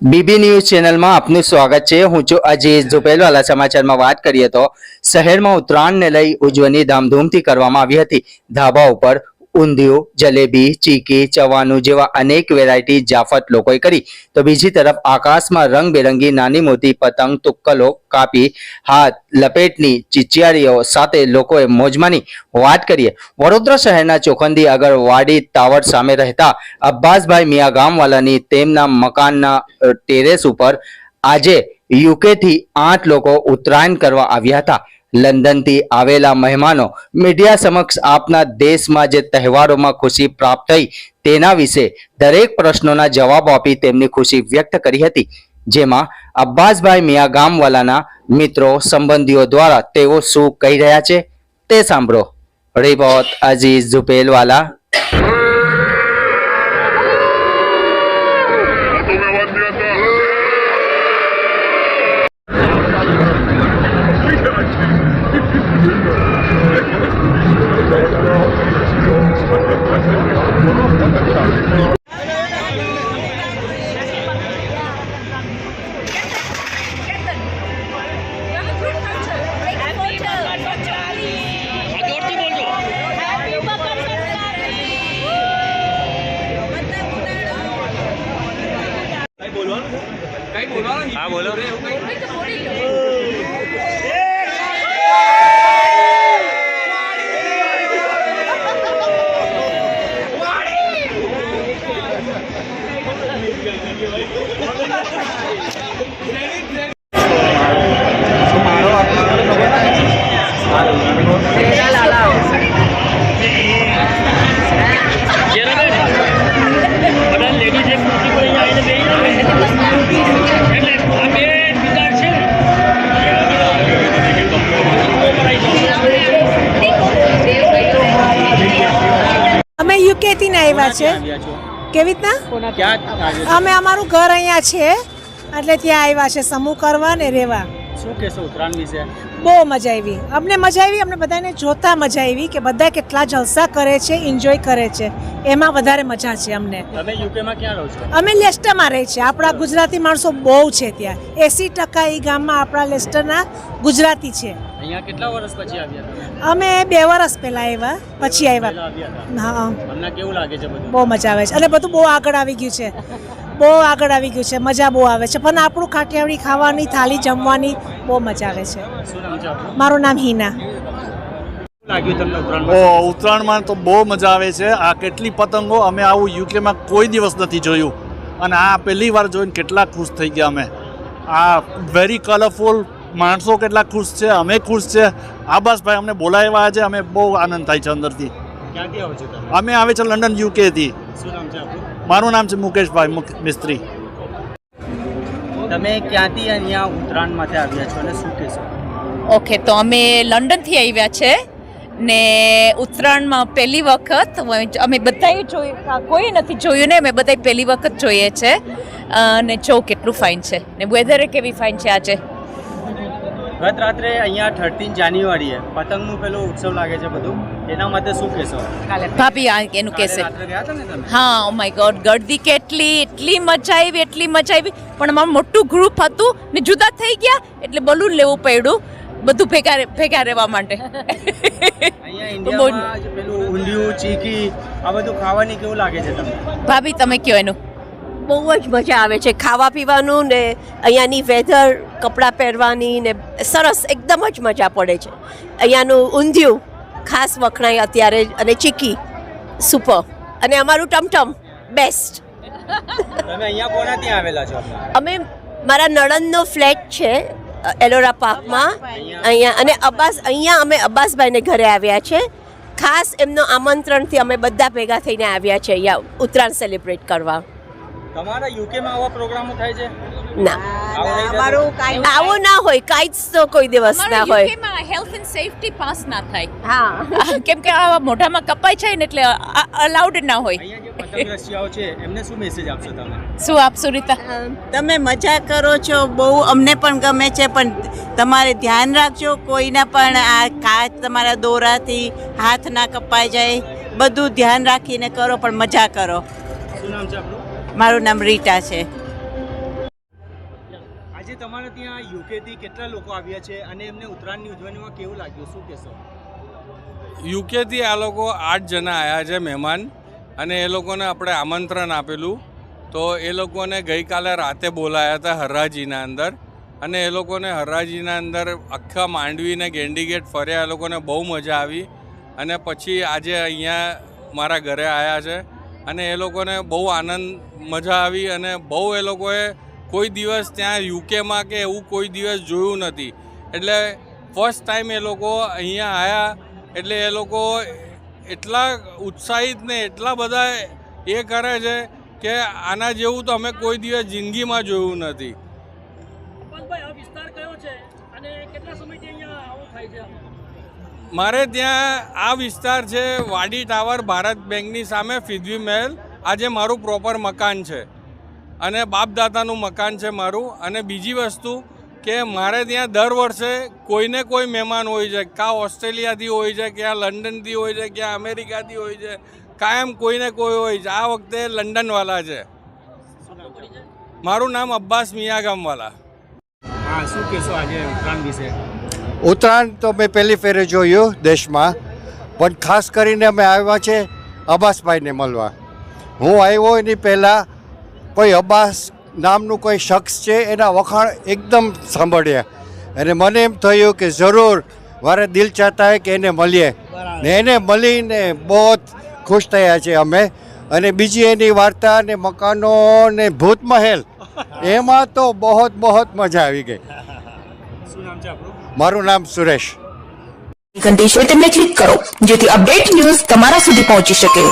BB news ચેનલમાં આપનું સ્વાગત છે। હું છું અજીત। ઝુપેલવાલા સમાચારમાં વાત કરીએ તો શહેરમાં ઉત્તરાયણને લઈ ઉજવણી ધામધૂમથી કરવામાં આવી હતી। ધાબા ઉપર ઊંધિયું, જલેબી, ચીકી, ચવાનું જેવા અનેક વેરાયટી જાફત લોકોએ કરી તો બીજી તરફ આકાશમાં રંગબેરંગી નાની મોટી પતંગ તુક્કલો કાપી હાથ લપેટની ચિચિયારીઓ સાથે લોકોએ મોજ માની। વાત કરીએ વડોદરા શહેરના ચોખંદી અગરવાડી ટાવર સામે રહેતા અબ્બાસભાઈ મિયા ગામવાલાની તેમના મકાનના ટેરેસ ઉપર આજે યુકે થી 8 લોકો ઉત્તરાયણ કરવા આવ્યા હતા। લંડનથી આવેલા મહેમાનો મીડિયા સમક્ષ આપના દેશમાં જે તહેવારોમાં ખુશી પ્રાપ્ત થઈ તેના વિશે દરેક પ્રશ્નોના જવાબ આપી તેમની ખુશી વ્યક્ત કરી હતી। જેમાં અબ્બાસભાઈ મિયા ગામવાલાના મિત્રો સંબંધીઓ દ્વારા તેઓ શું કહી રહ્યા છે તે સાંભળો। રિપોર્ટ અજીઝ ઝુપેલવાલા। हाँ बोलो। અમે યુકે થી આવ્યા છે। કેવી રીતના અમે અમારું ઘર અહીંયા છે એટલે ત્યાં આવ્યા છે સમૂહ કરવા ને રહેવા। શું કહેશો ઉત્તરાયણ વિશે? બહુ મજા આવી, અમને મજા આવી, અમને બધાને જોતા મજા આવી કે બધા કેટલા જલસા કરે છે, એન્જોય કરે છે, એમાં વધારે મજા છે અમને। તમે યુકે માં ક્યાં રહો છો? અમે લેસ્ટરમાં રહીએ છીએ। આપણા ગુજરાતી માણસો બહુ છે ત્યાં, 80% એ ગામમાં આપણા લેસ્ટરના ગુજરાતી છે। અહીંયા કેટલા વર્ષ પછી આવ્યા તમે? અમે 2 વર્ષ પહેલા આવ્યા, પછી આવ્યા। હા, તમને કેવું લાગે છે બધું? બહુ મજા આવે છે અને બધું બહુ આગળ આવી ગયું છે, બહુ આગળ આવી ગયું છે, મજા બહુ આવે છે। પણ આપણું કાઠિયાવાડી ખાવાની થાળી જમવાની બહુ મજા આવે છે। શું નામ છે આપનું? મારું નામ હિના। લાગ્યું તમને ઉત્તરાયણ? ઉત્તરાયણમાં તો બહુ મજા આવે છે। આ કેટલી પતંગો અમે આવું યુકેમાં કોઈ દિવસ નથી જોયું અને આ પહેલી વાર જોઈને કેટલા ખુશ થઈ ગયા અમે। આ વેરી કલરફુલ, માણસો કેટલા ખુશ છે, અમે ખુશ છે। આબાસભાઈ અમને બોલાવ્યા છે, અમે બહુ આનંદ થાય છે અંદરથી। ક્યાંથી આવો છો તમે? અમે આવે છે લંડન યુકેથી। શું નામ છે આપનું? મારું નામ છે મુકેશભાઈ મિસ્ત્રી। તમે ક્યાંથી અહીંયા ઉત્તરાયણ માટે આવ્યા છો અને શું કહેશો? ઓકે, તો અમે લંડનથી આવ્યા છે ને ઉત્તરાયણમાં પહેલી વખત અમે બધાએ જોયું, કોઈ નથી જોયું ને અમે બધાએ પહેલી વખત જોઈએ છે અને જો કેટલું ફાઇન છે ને વેધરે કેવી ફાઇન છે આજે। ગત રાત્રે અહીંયા 13 જાન્યુઆરીએ પતંગનું પેલું ઉત્સવ લાગે છે બધું, એના માટે શું કહેશો? ભાભી આ એનું કહેશે। રાત્રે ગયા હતા ને તમે? હા, ઓ માય ગોડ, ગળદી કેટલી, એટલી મજા આવી, એટલી મજા આવી। પણ અમારું મોટું ગ્રુપ હતું ને જુદા થઈ ગયા એટલે બલૂન લેવું પડ્યું બધું ભેગા રહેવા માટે। અહીંયા ઇન્ડિયામાં પેલું ઊંધિયું, ચીકી આ બધું ખાવાની કેવું લાગે છે તમને? ભાભી તમે કયો એનું? બહુ જ મજા આવે છે ખાવા પીવાનું ને અહીંયાની વેધર, કપડાં પહેરવાની ને સરસ, એકદમ જ મજા પડે છે। અહીંયાનું ઊંધિયું ખાસ વખણાય અત્યારે અને ચીકી સુપર અને અમારું ટમટમ બેસ્ટ। તમે અહીંયા કોના ત્યાં આવેલા છો? અમે મારા નણંદનો ફ્લેટ છે એલોરા પાર્કમાં અહીંયા, અને અહીંયા અમે અબ્બાસભાઈને ઘરે આવ્યા છે। ખાસ એમનો આમંત્રણથી અમે બધા ભેગા થઈને આવ્યા છે અહીંયા ઉત્તરાયણ સેલિબ્રેટ કરવા। તમારા યુકેમાં આવા પ્રોગ્રામો થાય છે? ના, આવું ના હોય, કાંઈ જ તો કોઈ દિવસ ના હોય। યુકેમાં હેલ્થ એન્ડ સેફટી પાસ ના થાય, હા, કેમ કે આ મોઢામાં કપાય છે ને એટલે અલાઉડ ના હોય। અહીંયા જે પતંગ રસિયાઓ છે એમને શું મેસેજ આપશો તમે? શું આપશું રીતા? તમે મજા કરો છો, બહુ અમને પણ ગમે છે, પણ તમારે ધ્યાન રાખજો કોઈને પણ આ કાચ તમારા દોરાથી હાથ ના કપાઈ જાય, બધું ધ્યાન રાખીને કરો, પણ મજા કરો। શું નામ છે આપનું? મારું નામ રીટા છે। તમારે ત્યાં યુકેથી કેટલા લોકો આવ્યા છે અને એમને ઉત્તરાયણની ઉજવણીમાં કેવું લાગ્યું, શું કહેશો? યુકેથી આ લોકો 8 જણા આવ્યા છે મહેમાન, અને એ લોકોને આપણે આમંત્રણ આપેલું. તો એ લોકોને ગઈકાલે રાતે બોલાયા હતા હરાજીના અંદર, અને એ લોકોને હરાજીના અંદર આખા માંડવીને ગેંડી ગેટ ફર્યા. એ લોકોને બહુ મજા આવી, અને પછી આજે અહીંયા મારા ઘરે આવ્યા છે, અને એ લોકોને બહુ આનંદ મજા આવી. અને બહુ એ લોકોએ કોઈ દિવસ ત્યાં યુકેમાં કે એવું કોઈ દિવસ જોયું નથી, એટલે ફર્સ્ટ ટાઈમ એ લોકો અહીંયા આવ્યા. એટલે એ લોકો એટલા ઉત્સાહિત ને એટલા બધા એ કરે છે કે આના જેવું તો અમે કોઈ દિવસ જિંદગીમાં જોયું નથી. મારે ત્યાં આ વિસ્તાર છે વાડી ટાવર, ભારત બેંકની સામે ફિઝવી મહેલ. આજે મારું પ્રોપર મકાન છે અને બાપ દાદાનું મકાન છે મારું. અને બીજી વસ્તુ કે મારે ત્યાં દર વર્ષે કોઈને કોઈ મહેમાન હોય છે, કાં ઓસ્ટ્રેલિયાથી હોય છે, ક્યાં લંડનથી હોય છે, ક્યાં અમેરિકાથી હોય છે, કાયમ કોઈને કોઈ હોય છે. આ વખતે લંડનવાલા છે. મારું નામ અબ્બાસ મિયાગામવાલા. હા, શું કહેશો આજે ઉત્તરાયણ વિશે? ઉત્તરાયણ તો મેં પહેલી ફેરે જોયું દેશમાં, પણ ખાસ કરીને અમે આવ્યા છે અબ્બાસભાઈને મળવા. હું આવ્યો એની પહેલાં કોઈ અબ્બાસ નામનું કોઈ શખ્સ છે એના વખાણ એકદમ સાંભળ્યા, અને મને એમ થયું કે જરૂર મારે દિલ ચાહતા હે કે એને મળીએ, ને એને મળીને બહુ ખુશ થયા છે અમે. અને બીજી એની વાર્તા ને મકાનો ને ભૂત મહેલ, એમાં તો બહુ મજા આવી ગઈ. શું નામ છે આપણું? મારું નામ સુરેશ. ઘંટી છે તેમને ક્લિક કરો જેથી અપડેટ ન્યૂઝ તમારા સુધી પહોંચી શકે.